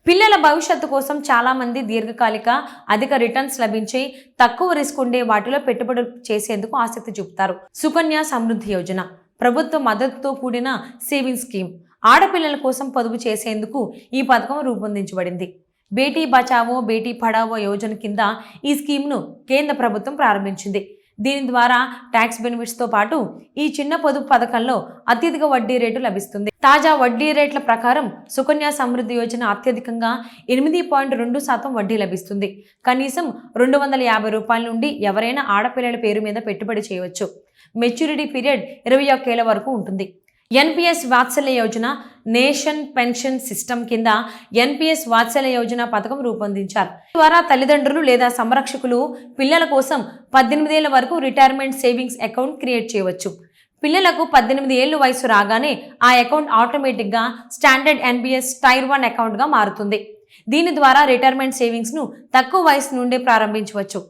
పిల్లల భవిష్యత్తు కోసం చాలా మంది దీర్ఘకాలిక అధిక రిటర్న్స్ లభించే తక్కువ రిస్క్ ఉండే వాటిలో పెట్టుబడులు చేసేందుకు ఆసక్తి చూపుతారు. సుకన్య సమృద్ధి యోజన ప్రభుత్వ మద్దతుతో కూడిన సేవింగ్ స్కీమ్. ఆడపిల్లల కోసం పొదుపు చేసేందుకు ఈ పథకం రూపొందించబడింది. బేటీ బచావో బేటీ పడావో యోజన కింద ఈ స్కీమ్ను కేంద్ర ప్రభుత్వం ప్రారంభించింది. దీని ద్వారా ట్యాక్స్ బెనిఫిట్స్తో పాటు ఈ చిన్న పొదుపు పథకంలో అత్యధిక వడ్డీ రేటు లభిస్తుంది. తాజా వడ్డీ రేట్ల ప్రకారం సుకన్య సమృద్ధి యోజన అత్యధికంగా 8.2% వడ్డీ లభిస్తుంది. కనీసం ₹250 నుండి ఎవరైనా ఆడపిల్లల పేరు మీద పెట్టుబడి చేయవచ్చు. మెచ్యూరిటీ పీరియడ్ 21 ఏళ్ల వరకు ఉంటుంది. ఎన్పిఎస్ వాత్సల్య యోజన నేషన్ పెన్షన్ సిస్టమ్ కింద ఎన్పిఎస్ వాత్సల్య యోజన పథకం రూపొందించారు. ద్వారా తల్లిదండ్రులు లేదా సంరక్షకులు పిల్లల కోసం 18 ఏళ్ల వరకు రిటైర్మెంట్ సేవింగ్స్ అకౌంట్ క్రియేట్ చేయవచ్చు. పిల్లలకు 18 ఏళ్ల వయసు రాగానే ఆ అకౌంట్ ఆటోమేటిక్గా స్టాండర్డ్ ఎన్పిఎస్ టైర్ 1 అకౌంట్గా మారుతుంది. దీని ద్వారా రిటైర్మెంట్ సేవింగ్స్ను తక్కువ వయసు నుండే ప్రారంభించవచ్చు.